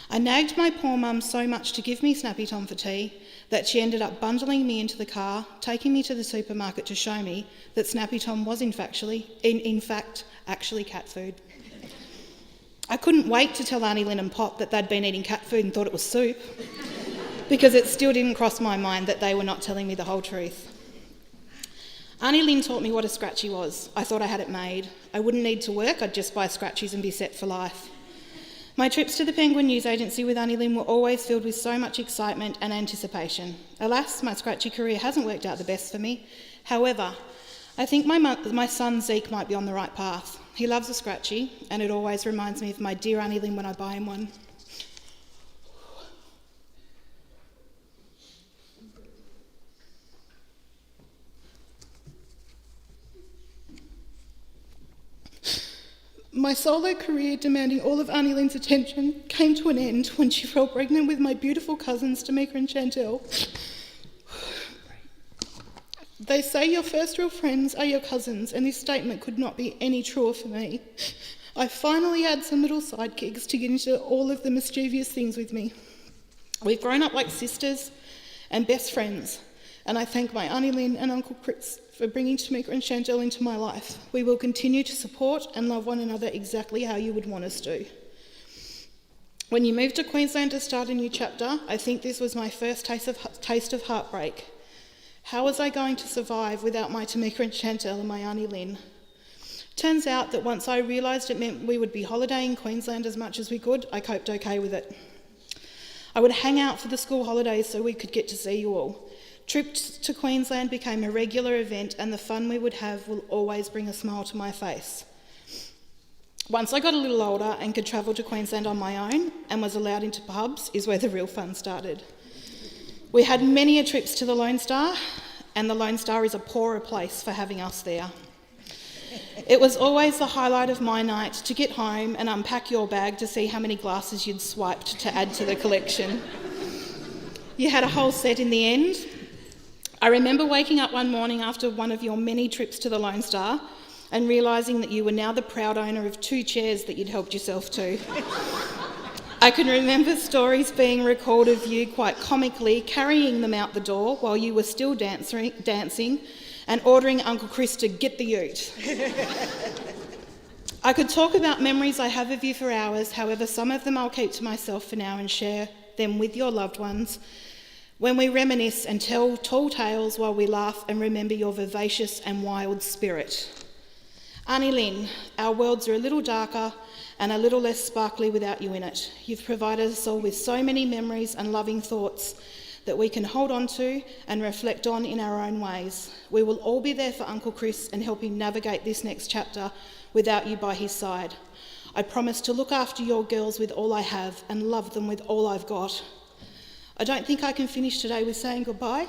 I nagged my poor mum so much to give me Snappy Tom for tea that she ended up bundling me into the car, taking me to the supermarket to show me that Snappy Tom was in fact actually cat food. I couldn't wait to tell Auntie Lynn and Pop that they'd been eating cat food and thought it was soup, because it still didn't cross my mind that they were not telling me the whole truth. Auntie Lynn taught me what a scratchy was. I thought I had it made. I wouldn't need to work, I'd just buy scratchies and be set for life. My trips to the Penguin News Agency with Auntie Lynn were always filled with so much excitement and anticipation. Alas, my scratchy career hasn't worked out the best for me. However, I think my son Zeke might be on the right path. He loves a scratchy, and it always reminds me of my dear Auntie Lynn when I buy him one. My solo career, demanding all of Auntie Lynn's attention, came to an end when she fell pregnant with my beautiful cousins, Tamika and Chantel. They say your first real friends are your cousins, and this statement could not be any truer for me. I finally had some little sidekicks to get into all of the mischievous things with me. We've grown up like sisters and best friends, and I thank my Auntie Lynn and Uncle Chris for bringing Tamika and Chantel into my life. We will continue to support and love one another exactly how you would want us to. When you moved to Queensland to start a new chapter, I think this was my first taste of heartbreak. How was I going to survive without my Tamika and Chantel and my Auntie Lynn? Turns out that once I realised it meant we would be holidaying in Queensland as much as we could, I coped okay with it. I would hang out for the school holidays so we could get to see you all. Trips to Queensland became a regular event, and the fun we would have will always bring a smile to my face. Once I got a little older and could travel to Queensland on my own and was allowed into pubs is where the real fun started. We had many trips to the Lone Star, and the Lone Star is a poorer place for having us there. It was always the highlight of my night to get home and unpack your bag to see how many glasses you'd swiped to add to the collection. You had a whole set in the end. I remember waking up one morning after one of your many trips to the Lone Star and realising that you were now the proud owner of 2 chairs that you'd helped yourself to. I can remember stories being recalled of you quite comically carrying them out the door while you were still dancing and ordering Uncle Chris to get the ute. I could talk about memories I have of you for hours, however some of them I'll keep to myself for now and share them with your loved ones when we reminisce and tell tall tales while we laugh and remember your vivacious and wild spirit. Auntie Lynn, our worlds are a little darker and a little less sparkly without you in it. You've provided us all with so many memories and loving thoughts that we can hold on to and reflect on in our own ways. We will all be there for Uncle Chris and help him navigate this next chapter without you by his side. I promise to look after your girls with all I have and love them with all I've got. I don't think I can finish today with saying goodbye.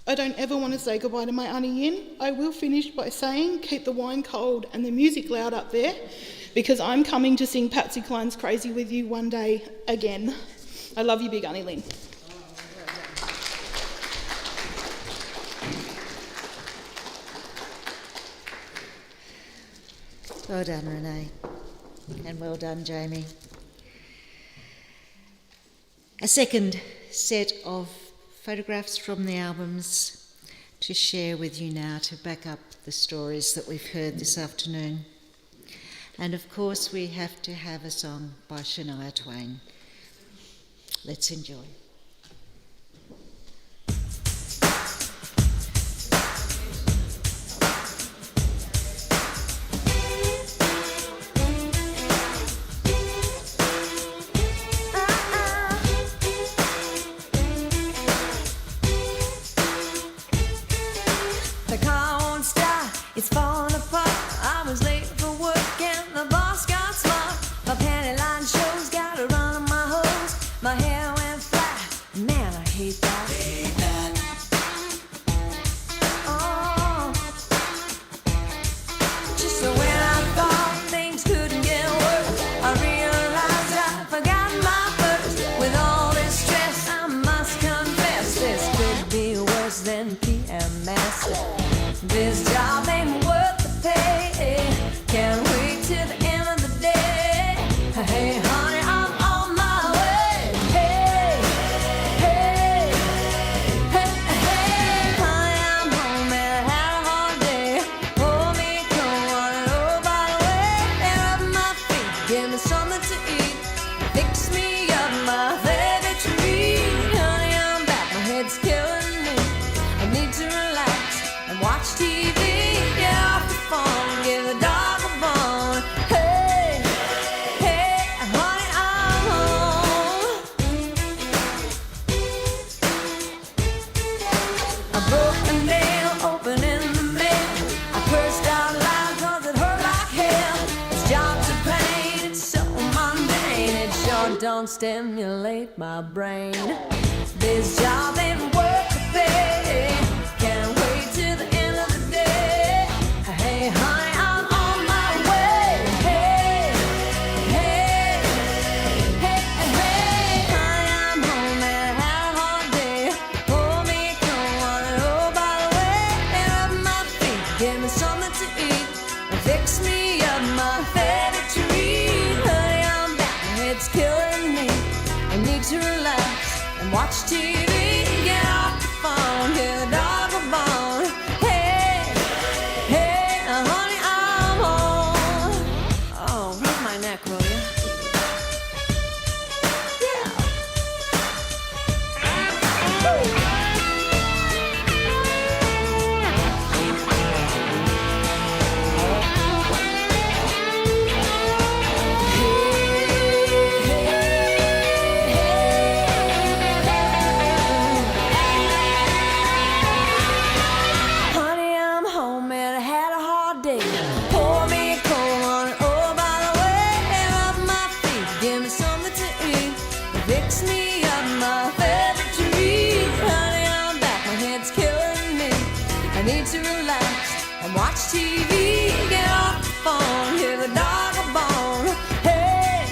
I don't ever want to say goodbye to my Auntie Yin. I will finish by saying keep the wine cold and the music loud up there, because I'm coming to sing Patsy Cline's Crazy with you one day again. I love you, big Auntie Lynn. Well done, Renee, and well done, Jamie. A second set of photographs from the albums to share with you now to back up the stories that we've heard this afternoon. And of course, we have to have a song by Shania Twain. Let's enjoy. The car won't start, it's falling apart. I was late for work and the boss got smart. My panty line shows, got a run on my hose. My hair went flat, man, I hate that. Oh, just so when I thought things couldn't get worse, I realized I forgot my purse. With all this stress, I must confess, this could be worse than PMS. This job ain't worth the pay. Can't wait till the end of the day. Hey, honey, I'm on my way. Hey, hey, hey, hey. Honey, I'm home and had a hard day. Hold me cold, wanna know by the way. Hair up my feet, give me something to eat. Fix me up my favorite treat. Honey, I'm back, my head's killing me. I need to relax and watch TV, get off the phone, give the dog a bone. Hey, hey, honey, I'm home. I broke a nail, opening the mail. I cursed out loud 'cause it hurt like hell. This job's a pain, it's so mundane. It sure don't stimulate my brain. This job ain't worth the pay. Can't wait till the end of the day. Hey, honey, I'm on my way. Hey, hey, hey, hey. Honey, I'm home and had a hard day. Hold me cold, wanna know by the way. Hair up my feet, give me something to eat. Fix me up my favorite treat. Honey, I'm back, my head's killing me. I need to relax and watch TV. Get off the phone, give the dog a bone. Hey, hey, honey, I'm home. Oh. Fix me up my favorite tree. Honey, I'm back, my head's killing me. I need to relax and watch TV. Get off the phone, hear the dog a bone. Hey,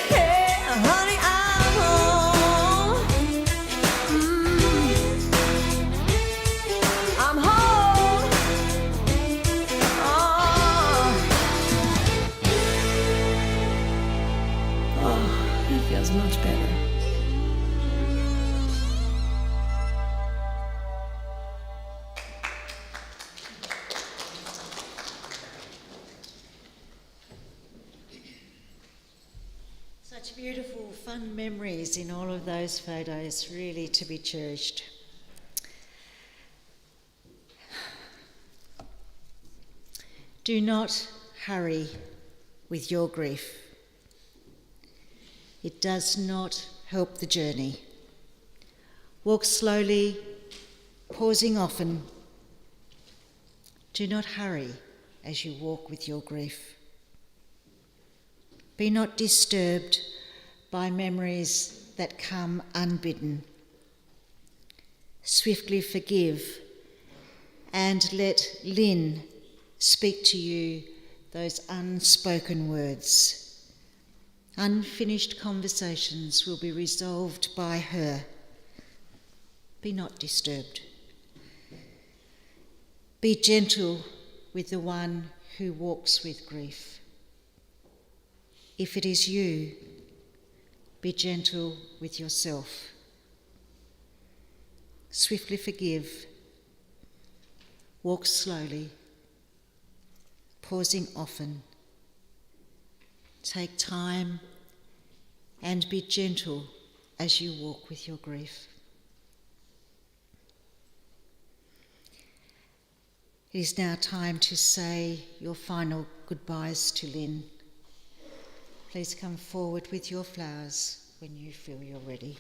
hey, honey, I'm home. I'm home. Oh, it feels much better. Such beautiful, fun memories in all of those photos, really to be cherished. Do not hurry with your grief. It does not help the journey. Walk slowly, pausing often. Do not hurry as you walk with your grief. Be not disturbed by memories that come unbidden. Swiftly forgive and let Lynn speak to you those unspoken words. Unfinished conversations will be resolved by her. Be not disturbed. Be gentle with the one who walks with grief. If it is you, be gentle with yourself. Swiftly forgive. Walk slowly, pausing often. Take time and be gentle as you walk with your grief. It is now time to say your final goodbyes to Lynn. Please come forward with your flowers when you feel you're ready.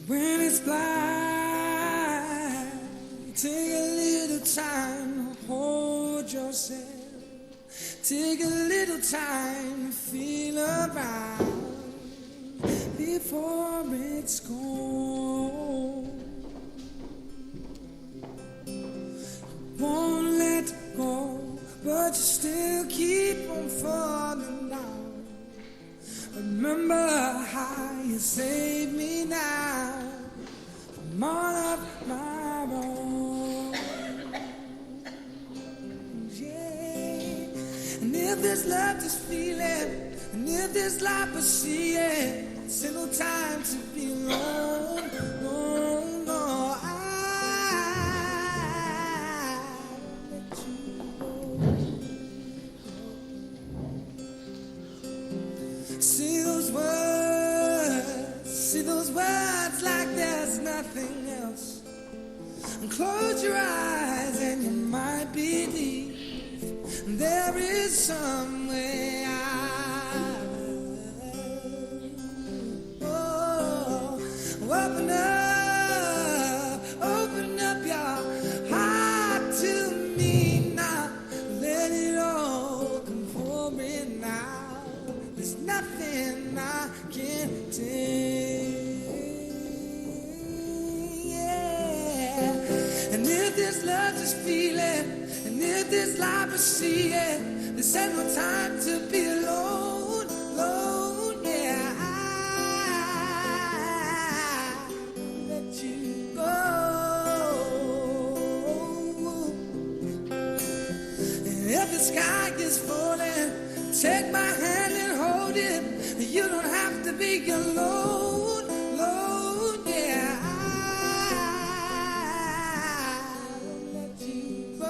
When it's black, take a little time to hold yourself. Take a little time to feel around before it's gone. Won't let go, but you still keep on falling down. Remember how you saved me now from all of my wrongs. Yeah. And if there's love, just feel it. And if there's life, but see it. It's no time to be alone. No, no, Say those words like there's nothing else. And close your eyes and you might believe there is some way out. Oh, open up your heart to me now. Let it all come pouring now. There's nothing I can take. Yeah. And if there's love, just feel it. And if there's life, I see it. This ain't no time to be alone, alone. Yeah, I let you go. And if the sky is falling, take my hand and hold it. You don't have to be alone, alone, yeah. I'll let you go.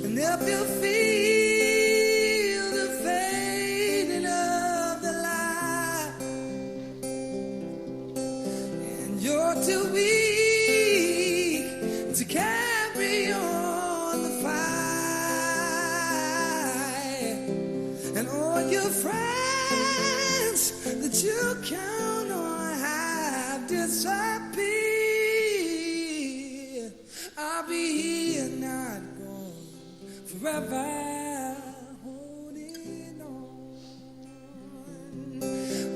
And if you feel the fading of the light, and you're too weak to carry on the fight, and all your friends that you count on have disappeared, I'll be here. forever holding on.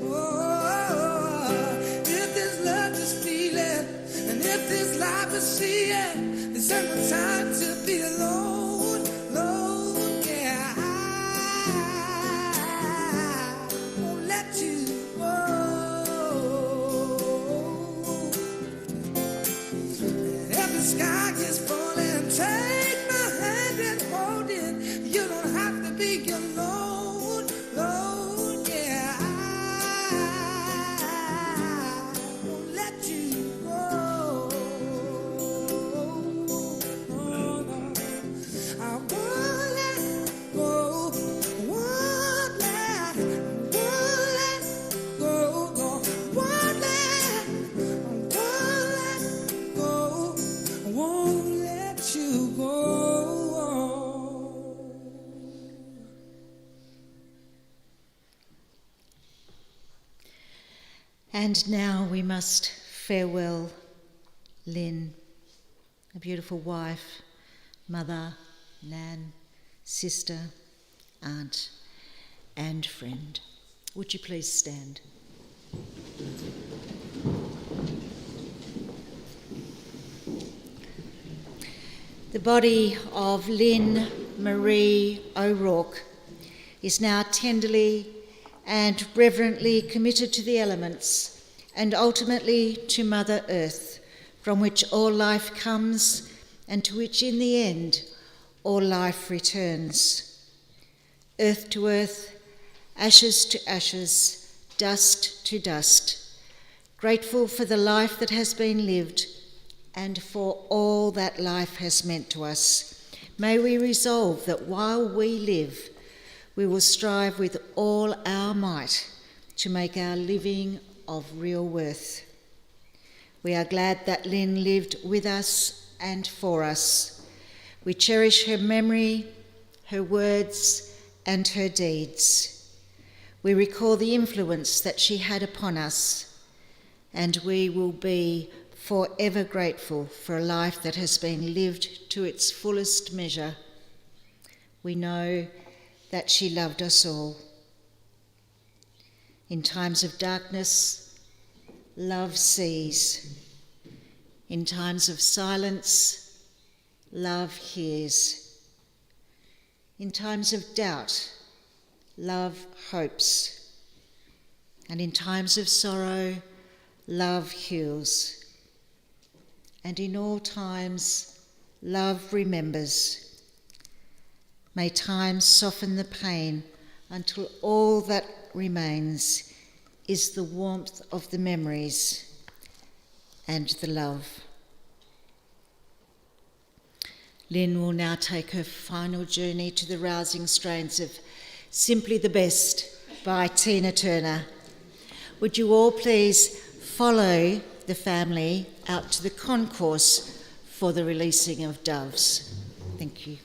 Oh, if this love is feeling, and if this life is seeing, there's no time to be alone, alone, yeah. I won't let you go. If the sky is falling, take my hand and hold it. You don't have to be alone, alone, yeah. I won't let you go. Oh, no. I won't let go. Won't let go. No. Won't let go. I won't let you go. And now we must farewell Lynn, a beautiful wife, mother, nan, sister, aunt, and friend. Would you please stand? The body of Lynn Marie O'Rourke is now tenderly and reverently committed to the elements and ultimately to Mother Earth, from which all life comes and to which in the end all life returns. Earth to earth, ashes to ashes, dust to dust, grateful for the life that has been lived and for all that life has meant to us. May we resolve that while we live, we will strive with all our might to make our living of real worth. We are glad that Lynn lived with us and for us. We cherish her memory, her words, and her deeds. We recall the influence that she had upon us, and we will be forever grateful for a life that has been lived to its fullest measure. We know that she loved us all. In times of darkness, love sees. In times of silence, love hears. In times of doubt, love hopes. And in times of sorrow, love heals. And in all times, love remembers. May time soften the pain until all that remains is the warmth of the memories and the love. Lynn will now take her final journey to the rousing strains of Simply the Best by Tina Turner. Would you all please follow the family out to the concourse for the releasing of doves? Thank you.